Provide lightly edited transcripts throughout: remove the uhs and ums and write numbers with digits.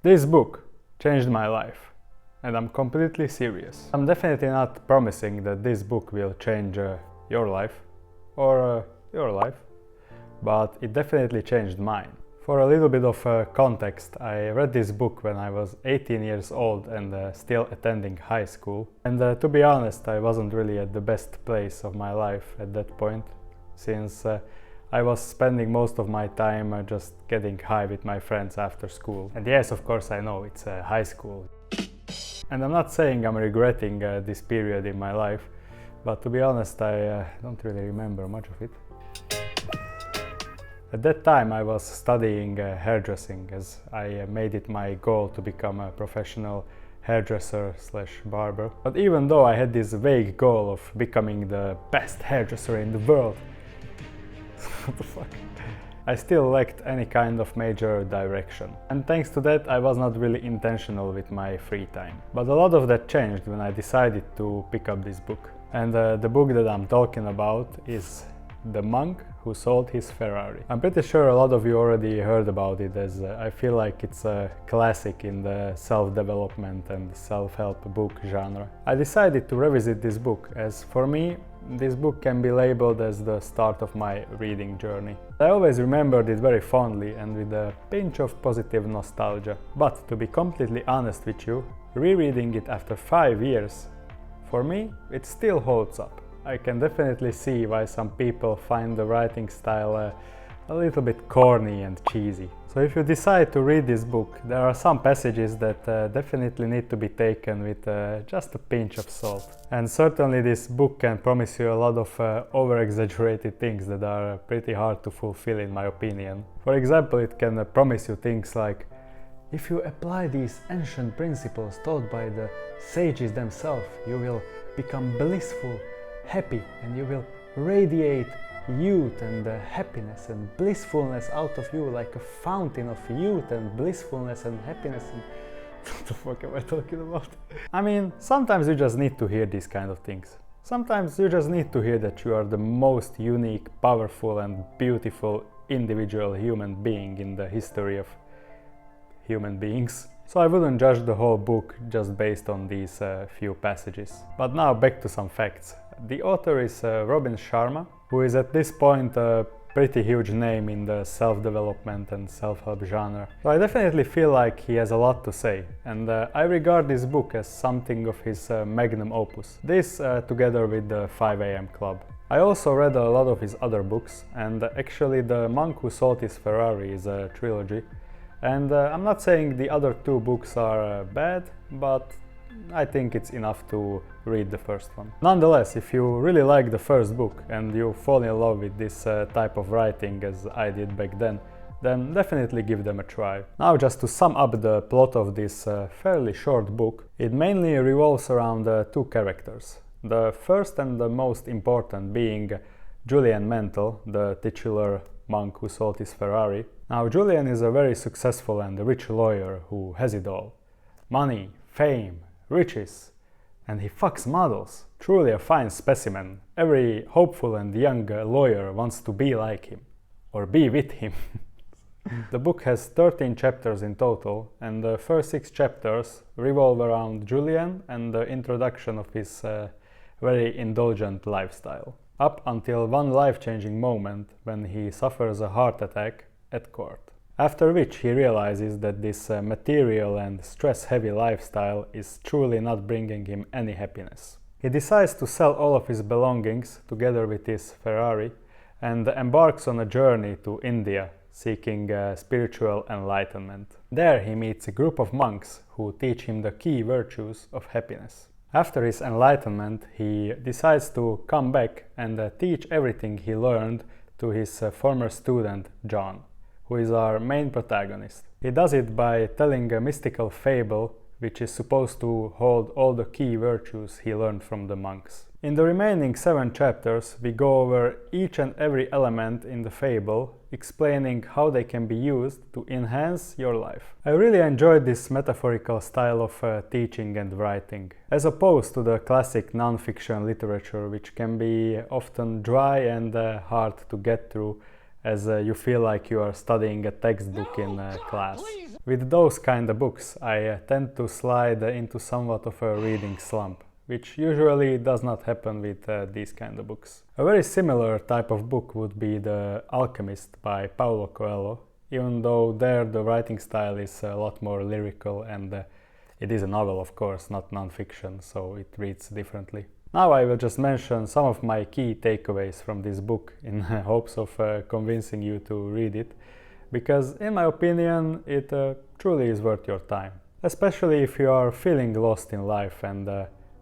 This book changed my life, and I'm completely serious. I'm definitely not promising that this book will change your life or your life, but it definitely changed mine. For a little bit of context, I read this book when I was 18 years old and still attending high school. And to be honest, I wasn't really at the best place of my life at that point, since I was spending most of my time just getting high with my friends after school. And yes, of course I know, it's high school. And I'm not saying I'm regretting this period in my life, but to be honest, I don't really remember much of it. At that time I was studying hairdressing, as I made it my goal to become a professional hairdresser / barber. But even though I had this vague goal of becoming the best hairdresser in the world, what the fuck? I still lacked any kind of major direction. And thanks to that, I was not really intentional with my free time. But a lot of that changed when I decided to pick up this book. And the book that I'm talking about is The Monk Who Sold His Ferrari. I'm pretty sure a lot of you already heard about it, as I feel like it's a classic in the self-development and self-help book genre. I decided to revisit this book, as for me, this book can be labeled as the start of my reading journey. I always remembered it very fondly and with a pinch of positive nostalgia. But to be completely honest with you, rereading it after 5 years, for me, it still holds up. I can definitely see why some people find the writing style a little bit corny and cheesy. So if you decide to read this book, there are some passages that definitely need to be taken with just a pinch of salt. And certainly this book can promise you a lot of over-exaggerated things that are pretty hard to fulfill, in my opinion. For example, it can promise you things like, if you apply these ancient principles taught by the sages themselves, you will become blissful, happy, and you will radiate youth and happiness and blissfulness out of you like a fountain of youth and blissfulness and happiness. And what the fuck am I talking about? I mean, sometimes you just need to hear these kind of things. Sometimes you just need to hear that you are the most unique, powerful and beautiful individual human being in the history of human beings. So I wouldn't judge the whole book just based on these few passages. But now back to some facts. The author is Robin Sharma, who is at this point a pretty huge name in the self-development and self-help genre. So I definitely feel like he has a lot to say, and I regard this book as something of his magnum opus. This together with the 5 AM Club. I also read a lot of his other books, and actually The Monk Who Sold His Ferrari is a trilogy. And I'm not saying the other 2 books are bad, but I think it's enough to read the first one. Nonetheless, if you really like the first book and you fall in love with this type of writing as I did back then definitely give them a try. Now, just to sum up the plot of this fairly short book, it mainly revolves around 2 characters. The first and the most important being Julian Mantle, the titular monk who sold his Ferrari. Now, Julian is a very successful and rich lawyer who has it all. Money, fame, riches, and he fucks models. Truly a fine specimen. Every hopeful and young lawyer wants to be like him, or be with him. The book has 13 chapters in total, and the first 6 chapters revolve around Julian and the introduction of his very indulgent lifestyle, up until one life-changing moment when he suffers a heart attack at court. After which he realizes that this material and stress-heavy lifestyle is truly not bringing him any happiness. He decides to sell all of his belongings together with his Ferrari and embarks on a journey to India seeking spiritual enlightenment. There he meets a group of monks who teach him the key virtues of happiness. After his enlightenment, he decides to come back and teach everything he learned to his former student John, who is our main protagonist. He does it by telling a mystical fable which is supposed to hold all the key virtues he learned from the monks. In the remaining 7 chapters, we go over each and every element in the fable, explaining how they can be used to enhance your life. I really enjoyed this metaphorical style of teaching and writing, as opposed to the classic non-fiction literature, which can be often dry and hard to get through, as you feel like you are studying a textbook in class. With those kind of books, I tend to slide into somewhat of a reading slump, which usually does not happen with these kind of books. A very similar type of book would be The Alchemist by Paulo Coelho, even though there the writing style is a lot more lyrical and it is a novel, of course, not non-fiction, so it reads differently. Now I will just mention some of my key takeaways from this book in hopes of convincing you to read it, because in my opinion it truly is worth your time. Especially if you are feeling lost in life and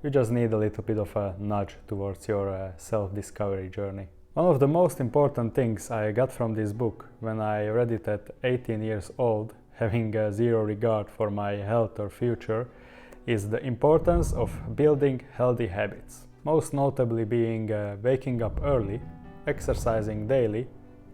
you just need a little bit of a nudge towards your self-discovery journey. One of the most important things I got from this book when I read it at 18 years old, having zero regard for my health or future, is the importance of building healthy habits. Most notably being waking up early, exercising daily,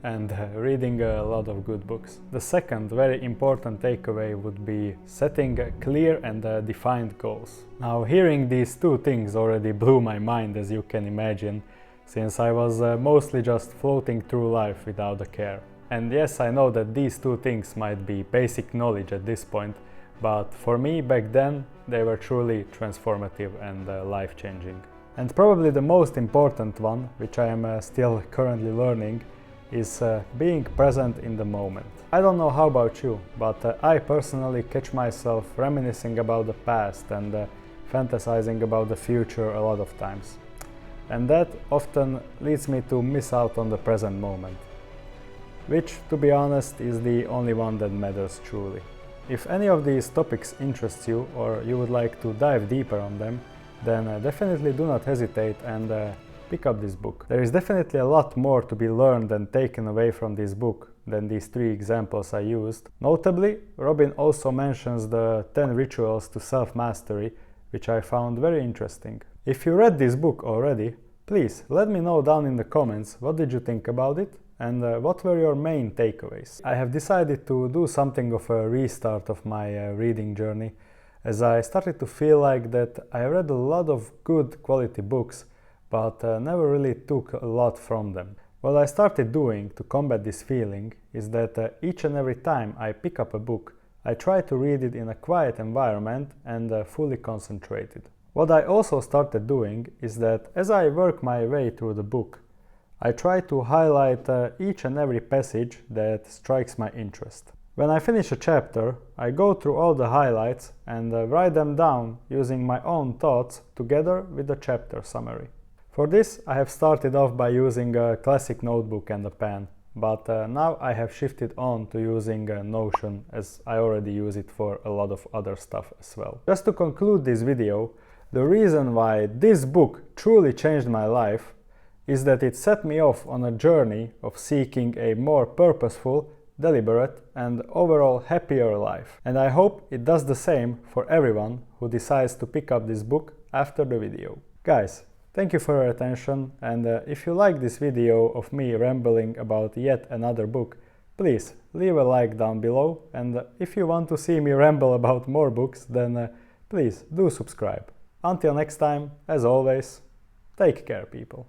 and reading a lot of good books. The second very important takeaway would be setting clear and defined goals. Now, hearing these two things already blew my mind, as you can imagine, since I was mostly just floating through life without a care. And yes, I know that these two things might be basic knowledge at this point, but for me back then they were truly transformative and life-changing. And probably the most important one, which I am still currently learning, is being present in the moment. I don't know how about you, but I personally catch myself reminiscing about the past and fantasizing about the future a lot of times. And that often leads me to miss out on the present moment, which, to be honest, is the only one that matters truly. If any of these topics interests you or you would like to dive deeper on them, then definitely do not hesitate and pick up this book. There is definitely a lot more to be learned and taken away from this book than these 3 examples I used. Notably, Robin also mentions the 10 rituals to self-mastery, which I found very interesting. If you read this book already, please let me know down in the comments what did you think about it and what were your main takeaways. I have decided to do something of a restart of my reading journey, as I started to feel like that I read a lot of good quality books, but never really took a lot from them. What I started doing to combat this feeling is that each and every time I pick up a book, I try to read it in a quiet environment and fully concentrated. What I also started doing is that as I work my way through the book, I try to highlight each and every passage that strikes my interest. When I finish a chapter, I go through all the highlights and write them down using my own thoughts together with the chapter summary. For this, I have started off by using a classic notebook and a pen, but now I have shifted on to using Notion, as I already use it for a lot of other stuff as well. Just to conclude this video, the reason why this book truly changed my life is that it set me off on a journey of seeking a more purposeful, deliberate and overall happier life. And I hope it does the same for everyone who decides to pick up this book after the video. Guys, thank you for your attention, and if you like this video of me rambling about yet another book, please leave a like down below, and if you want to see me ramble about more books, then please do subscribe. Until next time, as always, take care, people.